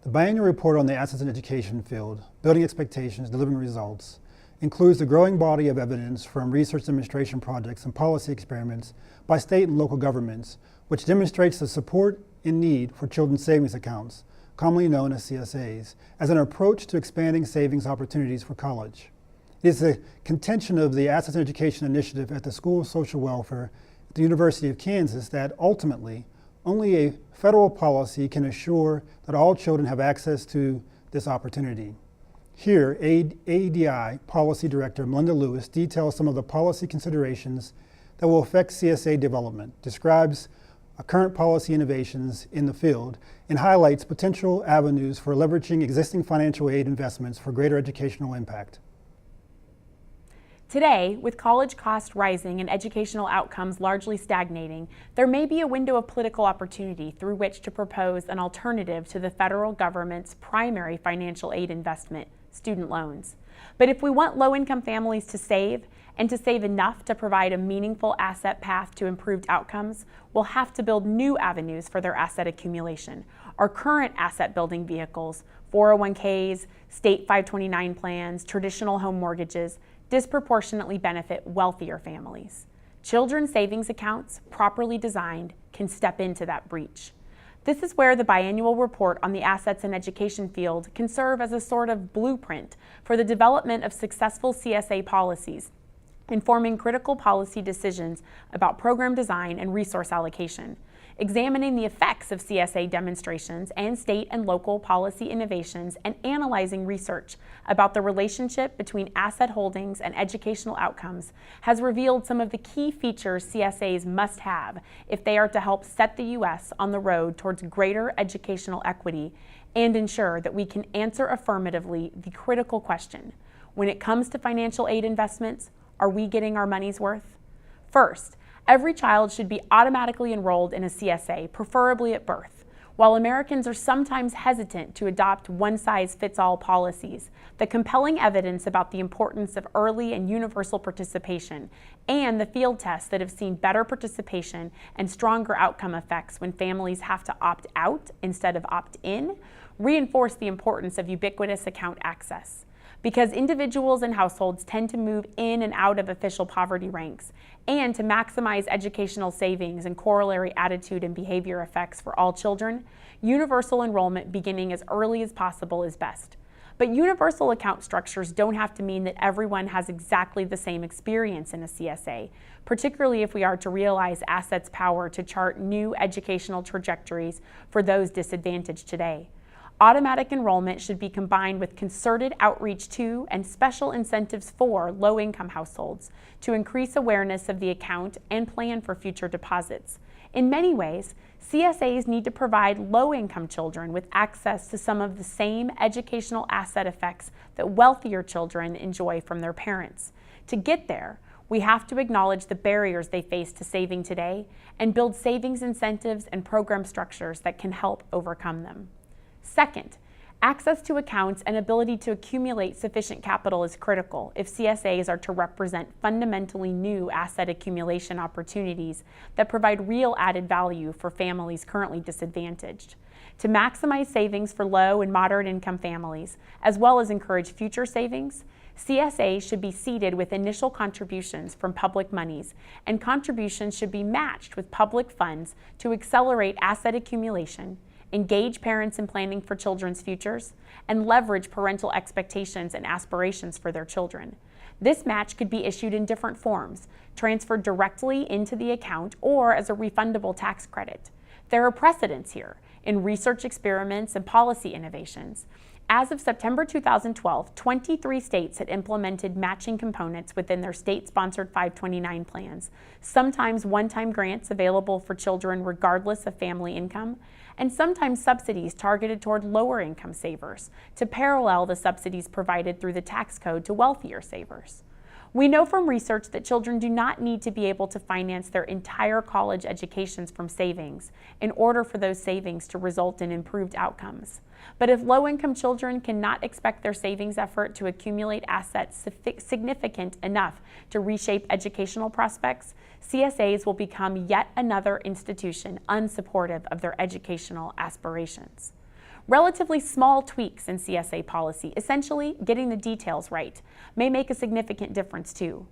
The biannual report on the assets in education field, building expectations, delivering results, includes the growing body of evidence from research demonstration projects and policy experiments by state and local governments, which demonstrates the support and need for children's savings accounts, commonly known as CSAs, as an approach to expanding savings opportunities for college. It is the contention of the Assets in Education Initiative at the School of Social Welfare at the University of Kansas that ultimately only a federal policy can assure that all children have access to this opportunity. Here, AEDI Policy Director Melinda Lewis details some of the policy considerations that will affect CSA development, describes current policy innovations in the field, and highlights potential avenues for leveraging existing financial aid investments for greater educational impact. Today, with college costs rising and educational outcomes largely stagnating, there may be a window of political opportunity through which to propose an alternative to the federal government's primary financial aid investment, student loans. But if we want low-income families to save, and to save enough to provide a meaningful asset path to improved outcomes, we'll have to build new avenues for their asset accumulation. Our current asset building vehicles, 401ks, state 529 plans, traditional home mortgages, disproportionately benefit wealthier families. Children's savings accounts, properly designed, can step into that breach. This is where the biannual report on the assets in education field can serve as a sort of blueprint for the development of successful CSA policies, informing critical policy decisions about program design and resource allocation, examining the effects of CSA demonstrations and state and local policy innovations, and analyzing research about the relationship between asset holdings and educational outcomes has revealed some of the key features CSAs must have if they are to help set the U.S. on the road towards greater educational equity and ensure that we can answer affirmatively the critical question: when it comes to financial aid investments, are we getting our money's worth? First, every child should be automatically enrolled in a CSA, preferably at birth. While Americans are sometimes hesitant to adopt one-size-fits-all policies, the compelling evidence about the importance of early and universal participation and the field tests that have seen better participation and stronger outcome effects when families have to opt out instead of opt in reinforce the importance of ubiquitous account access. Because individuals and households tend to move in and out of official poverty ranks, and to maximize educational savings and corollary attitude and behavior effects for all children, universal enrollment beginning as early as possible is best. But universal account structures don't have to mean that everyone has exactly the same experience in a CSA, particularly if we are to realize assets' power to chart new educational trajectories for those disadvantaged today. Automatic enrollment should be combined with concerted outreach to and special incentives for low-income households to increase awareness of the account and plan for future deposits. In many ways, CSAs need to provide low-income children with access to some of the same educational asset effects that wealthier children enjoy from their parents. To get there, we have to acknowledge the barriers they face to saving today and build savings incentives and program structures that can help overcome them. Second, access to accounts and ability to accumulate sufficient capital is critical if CSAs are to represent fundamentally new asset accumulation opportunities that provide real added value for families currently disadvantaged. To maximize savings for low and moderate income families, as well as encourage future savings, CSAs should be seeded with initial contributions from public monies, and contributions should be matched with public funds to accelerate asset accumulation, engage parents in planning for children's futures, and leverage parental expectations and aspirations for their children. This match could be issued in different forms, transferred directly into the account or as a refundable tax credit. There are precedents here in research experiments and policy innovations. As of September 2012, 23 states had implemented matching components within their state-sponsored 529 plans, sometimes one-time grants available for children regardless of family income, and sometimes subsidies targeted toward lower-income savers to parallel the subsidies provided through the tax code to wealthier savers. We know from research that children do not need to be able to finance their entire college educations from savings in order for those savings to result in improved outcomes. But if low-income children cannot expect their savings effort to accumulate assets significant enough to reshape educational prospects, CSAs will become yet another institution unsupportive of their educational aspirations. Relatively small tweaks in CSA policy, essentially getting the details right, may make a significant difference too.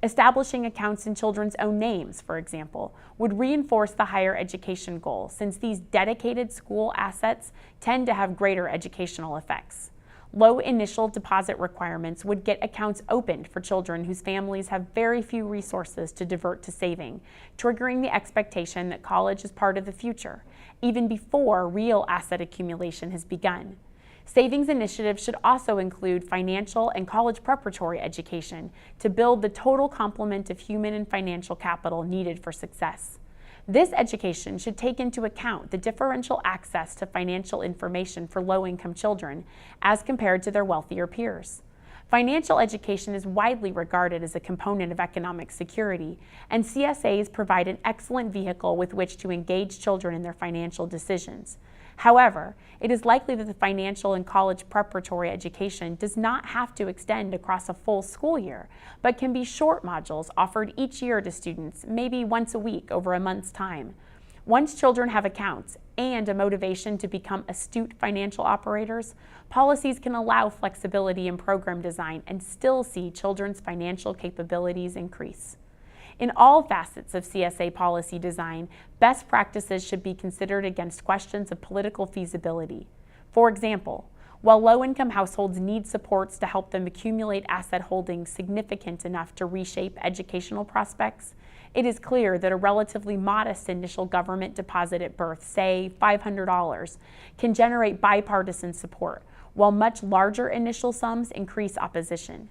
Establishing accounts in children's own names, for example, would reinforce the higher education goal, since these dedicated school assets tend to have greater educational effects. Low initial deposit requirements would get accounts opened for children whose families have very few resources to divert to saving, triggering the expectation that college is part of the future, even before real asset accumulation has begun. Savings initiatives should also include financial and college preparatory education to build the total complement of human and financial capital needed for success. This education should take into account the differential access to financial information for low-income children as compared to their wealthier peers. Financial education is widely regarded as a component of economic security, and CSAs provide an excellent vehicle with which to engage children in their financial decisions. However, it is likely that the financial and college preparatory education does not have to extend across a full school year, but can be short modules offered each year to students, maybe once a week over a month's time. Once children have accounts and a motivation to become astute financial operators, policies can allow flexibility in program design and still see children's financial capabilities increase. In all facets of CSA policy design, best practices should be considered against questions of political feasibility. For example, while low-income households need supports to help them accumulate asset holdings significant enough to reshape educational prospects, it is clear that a relatively modest initial government deposit at birth, say $500, can generate bipartisan support, while much larger initial sums increase opposition.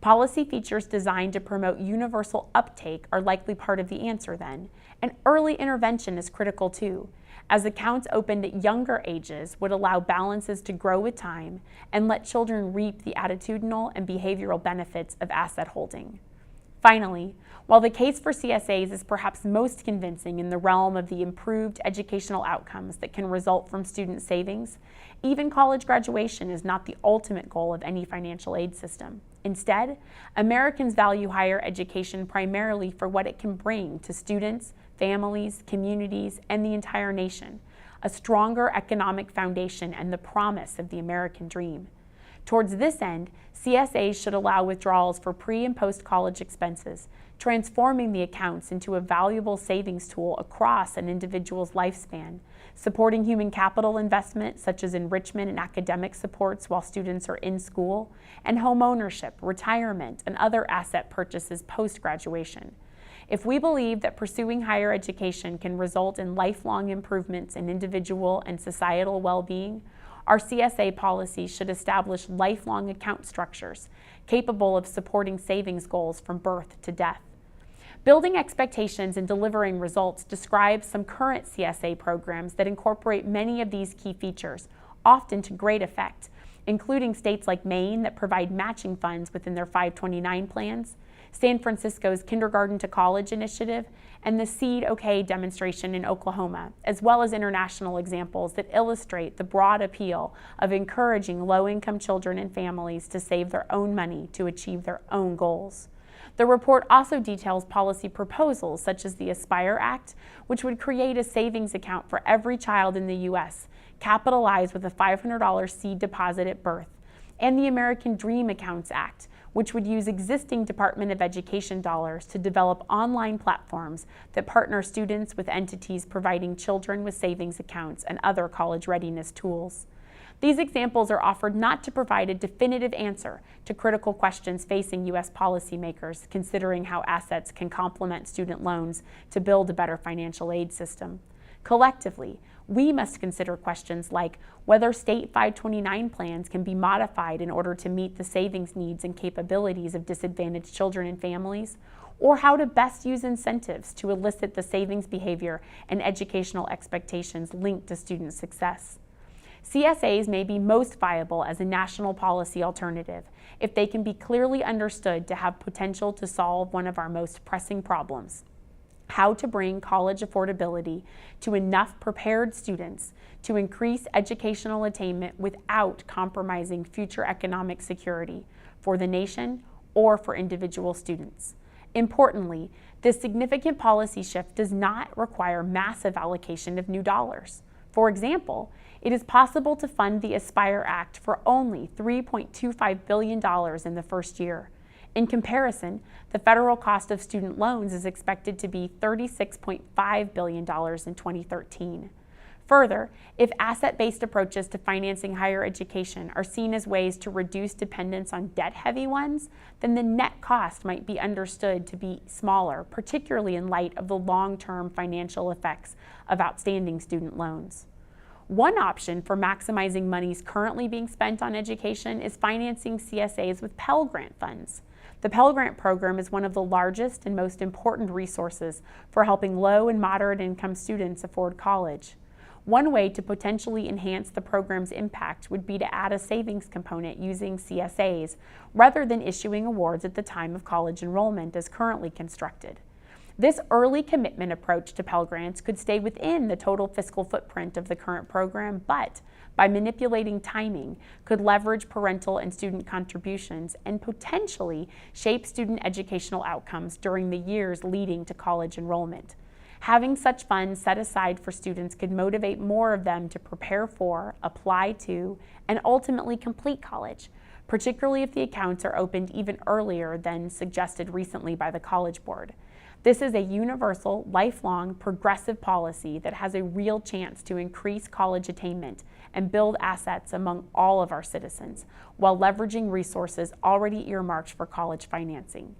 Policy features designed to promote universal uptake are likely part of the answer then, and early intervention is critical too, as accounts opened at younger ages would allow balances to grow with time and let children reap the attitudinal and behavioral benefits of asset holding. Finally, while the case for CSAs is perhaps most convincing in the realm of the improved educational outcomes that can result from student savings, even college graduation is not the ultimate goal of any financial aid system. Instead, Americans value higher education primarily for what it can bring to students, families, communities, and the entire nation, a stronger economic foundation and the promise of the American dream. Towards this end, CSAs should allow withdrawals for pre- and post-college expenses, transforming the accounts into a valuable savings tool across an individual's lifespan, supporting human capital investment such as enrichment and academic supports while students are in school, and home ownership, retirement, and other asset purchases post-graduation. If we believe that pursuing higher education can result in lifelong improvements in individual and societal well-being, our CSA policy should establish lifelong account structures capable of supporting savings goals from birth to death. Building expectations and delivering results describes some current CSA programs that incorporate many of these key features, often to great effect, including states like Maine that provide matching funds within their 529 plans, San Francisco's Kindergarten to College initiative, and the Seed OK demonstration in Oklahoma, as well as international examples that illustrate the broad appeal of encouraging low-income children and families to save their own money to achieve their own goals. The report also details policy proposals such as the Aspire Act, which would create a savings account for every child in the U.S., capitalized with a $500 seed deposit at birth, and the American Dream Accounts Act, which would use existing Department of Education dollars to develop online platforms that partner students with entities providing children with savings accounts and other college readiness tools. These examples are offered not to provide a definitive answer to critical questions facing U.S. policymakers considering how assets can complement student loans to build a better financial aid system. Collectively, we must consider questions like whether state 529 plans can be modified in order to meet the savings needs and capabilities of disadvantaged children and families, or how to best use incentives to elicit the savings behavior and educational expectations linked to student success. CSAs may be most viable as a national policy alternative if they can be clearly understood to have potential to solve one of our most pressing problems: how to bring college affordability to enough prepared students to increase educational attainment without compromising future economic security for the nation or for individual students. Importantly, this significant policy shift does not require massive allocation of new dollars. For example, it is possible to fund the Aspire Act for only $3.25 billion in the first year. In comparison, the federal cost of student loans is expected to be $36.5 billion in 2013. Further, if asset-based approaches to financing higher education are seen as ways to reduce dependence on debt-heavy ones, then the net cost might be understood to be smaller, particularly in light of the long-term financial effects of outstanding student loans. One option for maximizing monies currently being spent on education is financing CSAs with Pell Grant funds. The Pell Grant program is one of the largest and most important resources for helping low and moderate income students afford college. One way to potentially enhance the program's impact would be to add a savings component using CSAs rather than issuing awards at the time of college enrollment as currently constructed. This early commitment approach to Pell Grants could stay within the total fiscal footprint of the current program, but by manipulating timing, could leverage parental and student contributions and potentially shape student educational outcomes during the years leading to college enrollment. Having such funds set aside for students could motivate more of them to prepare for, apply to, and ultimately complete college, particularly if the accounts are opened even earlier than suggested recently by the College Board. This is a universal, lifelong, progressive policy that has a real chance to increase college attainment and build assets among all of our citizens, while leveraging resources already earmarked for college financing.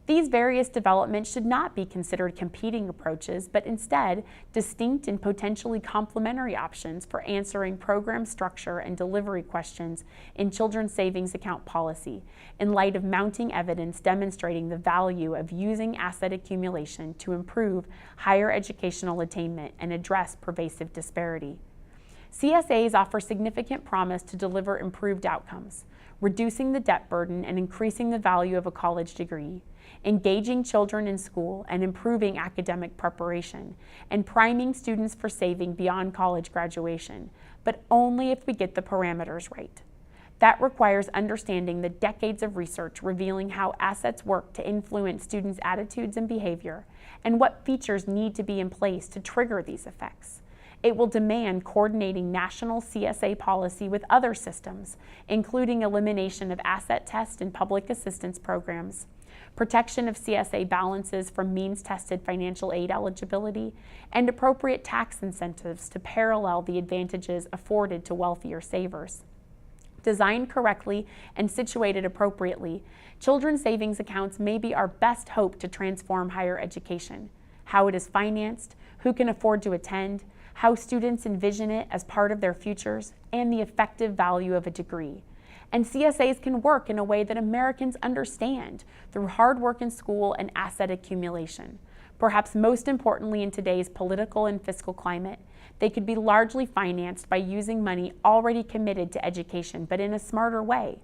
These various developments should not be considered competing approaches, but instead distinct and potentially complementary options for answering program structure and delivery questions in children's savings account policy, in light of mounting evidence demonstrating the value of using asset accumulation to improve higher educational attainment and address pervasive disparity. CSAs offer significant promise to deliver improved outcomes, reducing the debt burden and increasing the value of a college degree, engaging children in school and improving academic preparation, and priming students for saving beyond college graduation, but only if we get the parameters right. That requires understanding the decades of research revealing how assets work to influence students' attitudes and behavior, and what features need to be in place to trigger these effects. It will demand coordinating national CSA policy with other systems, including elimination of asset test and public assistance programs, protection of CSA balances from means-tested financial aid eligibility, and appropriate tax incentives to parallel the advantages afforded to wealthier savers. Designed correctly and situated appropriately, children's savings accounts may be our best hope to transform higher education, how it is financed, who can afford to attend, how students envision it as part of their futures, and the effective value of a degree. And CSAs can work in a way that Americans understand through hard work in school and asset accumulation. Perhaps most importantly in today's political and fiscal climate, they could be largely financed by using money already committed to education, but in a smarter way.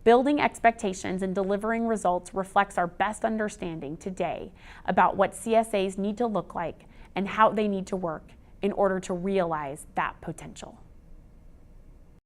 Building expectations and delivering results reflects our best understanding today about what CSAs need to look like and how they need to work in order to realize that potential.